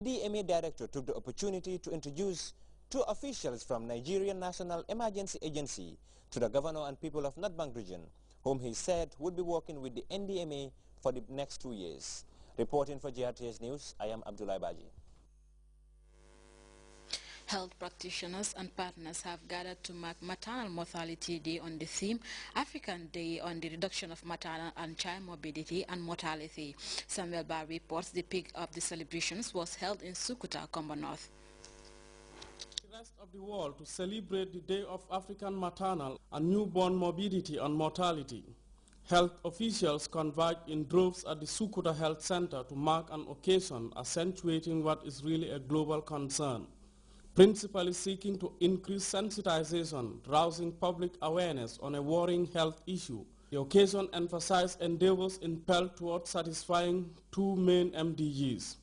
DMA director took the opportunity to introduce two officials from Nigerian National Emergency Agency to the governor and people of North Bank region, whom he said would be working with the NDMA for the next 2 years. Reporting for Grts News, I am Abdullah Baji. Health practitioners and partners have gathered to mark Maternal Mortality Day on the theme African Day on the Reduction of Maternal and Child Morbidity and Mortality. Samuel Barr reports the peak of the celebrations was held in Sukuta, Combo North. The rest of the world to celebrate the Day of African Maternal and Newborn Morbidity and Mortality. Health officials converged in droves at the Sukuta Health Center to mark an occasion accentuating what is really a global concern, principally seeking to increase sensitization, rousing public awareness on a worrying health issue. The occasion emphasized endeavors impelled towards satisfying two main MDGs.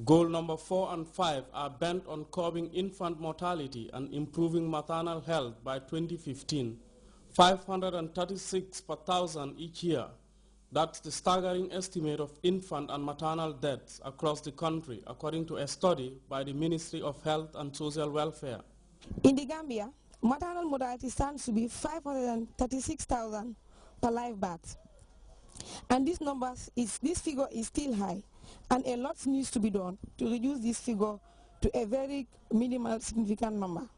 Goal number 4 and 5 are bent on curbing infant mortality and improving maternal health by 2015, 536 per thousand each year. That's the staggering estimate of infant and maternal deaths across the country, according to a study by the Ministry of Health and Social Welfare. In the Gambia, maternal mortality stands to be 536,000 per live birth. And this figure is still high, and a lot needs to be done to reduce this figure to a very minimal significant number.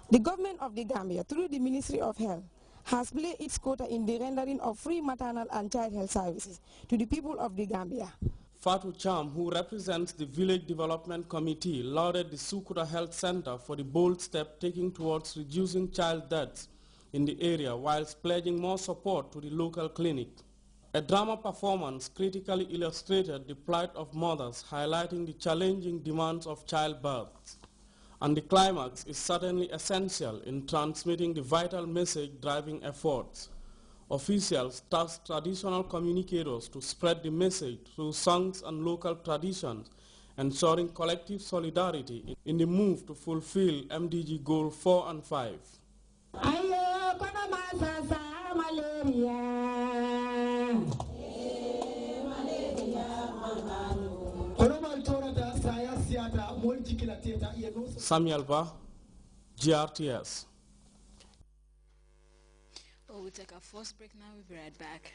The government of the Gambia, through the Ministry of Health, has played its quota in the rendering of free maternal and child health services to the people of the Gambia. Fatou Cham, who represents the Village Development Committee, lauded the Sukuta Health Center for the bold step taken towards reducing child deaths in the area, whilst pledging more support to the local clinic. A drama performance critically illustrated the plight of mothers, highlighting the challenging demands of childbirth. And the climax is certainly essential in transmitting the vital message driving efforts. Officials tasked traditional communicators to spread the message through songs and local traditions, ensuring collective solidarity in the move to fulfill MDG Goal 4 and 5. Samuel Ba, GRTS. We'll take our first break now. We'll be right back.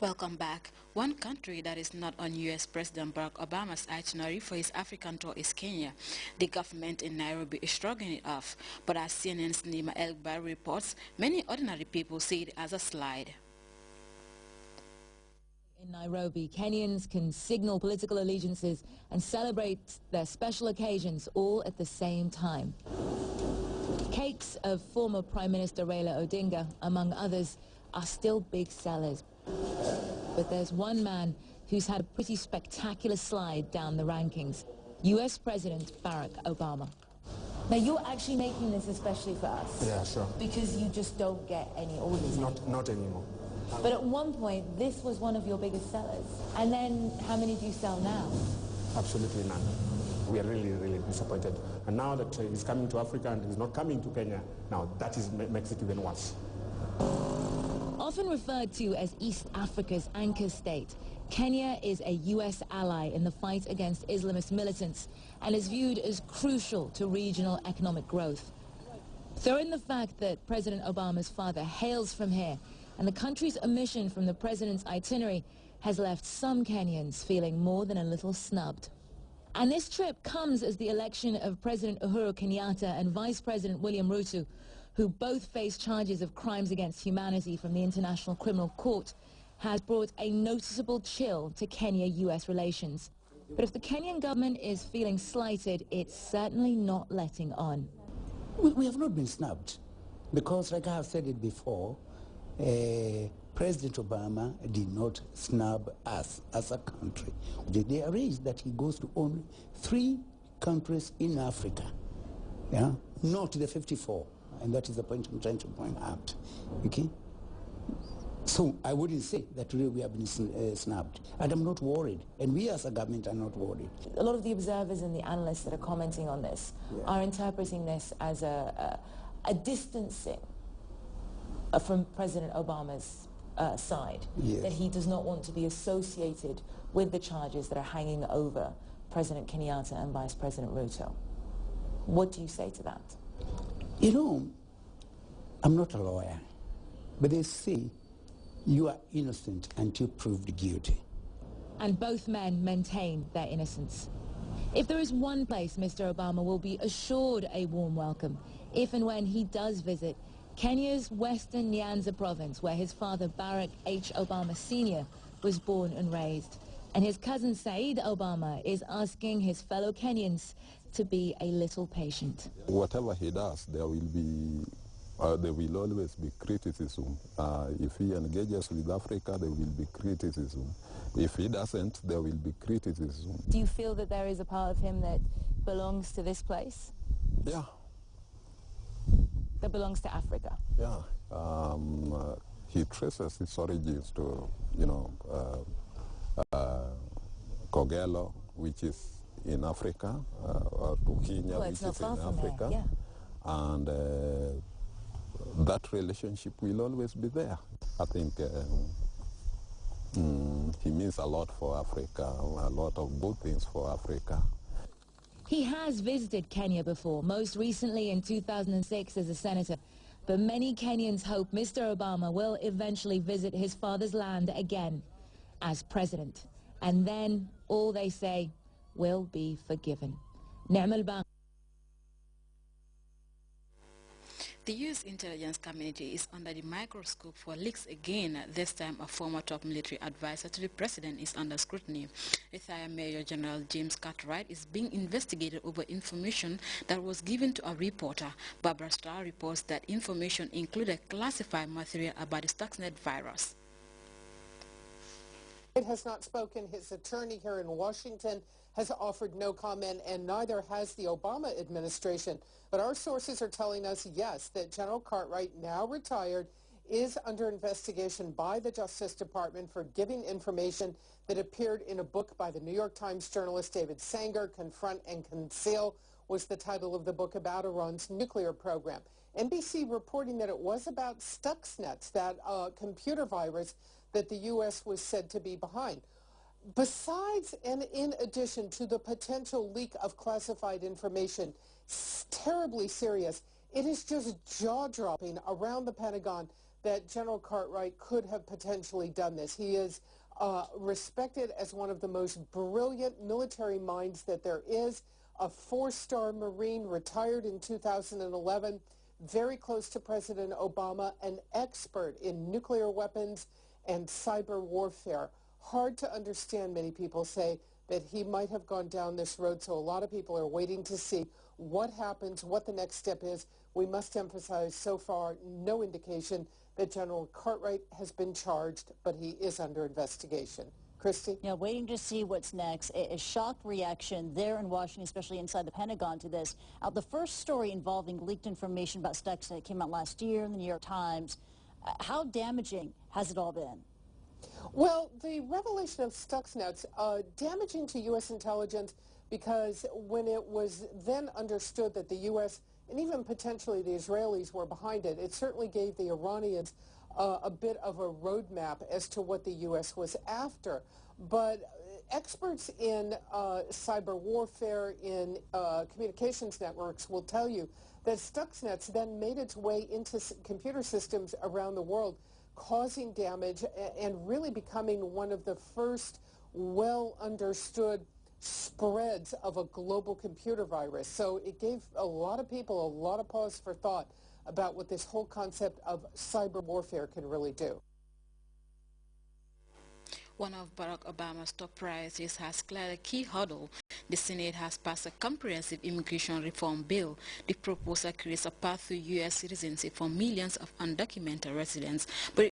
Welcome back. One country that is not on U.S. President Barack Obama's itinerary for his African tour is Kenya. The government in Nairobi is shrugging it off, but as CNN's Nima Elbar reports, many ordinary people see it as a slide. In Nairobi, Kenyans can signal political allegiances and celebrate their special occasions all at the same time. Cakes of former Prime Minister Raila Odinga, among others, are still big sellers. But there's one man who's had a pretty spectacular slide down the rankings, U.S. President Barack Obama. Now, you're actually making this especially for us. Yeah, sure. Because you just don't get any orders. Not anymore. But at one point, this was one of your biggest sellers. And then, how many do you sell now? Absolutely none. We are really, really disappointed. And now that he's coming to Africa and he's not coming to Kenya, now that makes it even worse. Often referred to as East Africa's anchor state, Kenya is a U.S. ally in the fight against Islamist militants and is viewed as crucial to regional economic growth. Throw in the fact that President Obama's father hails from here, and the country's omission from the president's itinerary has left some Kenyans feeling more than a little snubbed. And this trip comes as the election of President Uhuru Kenyatta and Vice President William Ruto, who both face charges of crimes against humanity from the International Criminal Court, has brought a noticeable chill to Kenya-US relations. But if the Kenyan government is feeling slighted, it's certainly not letting on. We have not been snubbed, because like I have said it before, President Obama did not snub us as a country. They arranged that he goes to only 3 countries in Africa, yeah, not the 54, and that is the point I'm trying to point out. Okay. So I wouldn't say that really we have been snubbed, and I'm not worried, and we as a government are not worried. A lot of the observers and the analysts that are commenting on this are interpreting this as a distancing from President Obama's side, that he does not want to be associated with the charges that are hanging over President Kenyatta and Vice President Ruto. What do you say to that? You know, I'm not a lawyer, but they say you are innocent until proved guilty. And both men maintain their innocence. If there is one place Mr. Obama will be assured a warm welcome, if and when he does visit Kenya's Western Nyanza province, where his father Barack H. Obama Sr. was born and raised, and his cousin Said Obama is asking his fellow Kenyans to be a little patient. Whatever he does, there will always be criticism. If he engages with Africa, there will be criticism. If he doesn't, there will be criticism. Do you feel that there is a part of him that belongs to this place? Yeah. That belongs to Africa? Yeah. He traces his origins to, Kogelo, which is in Africa, or to Kenya, which is in Africa. Yeah. And that relationship will always be there. I think he means a lot for Africa, a lot of good things for Africa. He has visited Kenya before, most recently in 2006 as a senator. But many Kenyans hope Mr. Obama will eventually visit his father's land again as president. And then all they say will be forgiven. The U.S. intelligence community is under the microscope for leaks again. This time, a former top military advisor to the president is under scrutiny. Retired Major General James Cartwright is being investigated over information that was given to a reporter. Barbara Starr reports that information included classified material about the Stuxnet virus. It has not spoken. His attorney here in Washington has offered no comment, and neither has the Obama administration. But our sources are telling us, yes, that General Cartwright, now retired, is under investigation by the Justice Department for giving information that appeared in a book by the New York Times journalist David Sanger. Confront and Conceal was the title of the book about Iran's nuclear program. NBC reporting that it was about Stuxnet, that computer virus that the U.S. was said to be behind. Besides and in addition to the potential leak of classified information, terribly serious, it is just jaw-dropping around the Pentagon that General Cartwright could have potentially done this. He is respected as one of the most brilliant military minds that there is, a 4-star Marine, retired in 2011, very close to President Obama, an expert in nuclear weapons and cyber warfare. Hard to understand, many people say, that he might have gone down this road, so a lot of people are waiting to see what happens, what the next step is. We must emphasize, so far, no indication that General Cartwright has been charged, but he is under investigation. Christy? Yeah, waiting to see what's next. A shocked reaction there in Washington, especially inside the Pentagon, to this. The first story involving leaked information about Stuxnet came out last year in the New York Times. How damaging has it all been? Well, the revelation of Stuxnet's damaging to U.S. intelligence, because when it was then understood that the U.S. and even potentially the Israelis were behind it, it certainly gave the Iranians a bit of a roadmap as to what the U.S. was after. But experts in cyber warfare, in communications networks, will tell you that Stuxnet then made its way into computer systems around the world, causing damage and really becoming one of the first well-understood spreads of a global computer virus. So it gave a lot of people a lot of pause for thought about what this whole concept of cyber warfare can really do. One of Barack Obama's top priorities has cleared a key hurdle. The Senate has passed a comprehensive immigration reform bill. The proposal creates a path to U.S. citizenship for millions of undocumented residents, but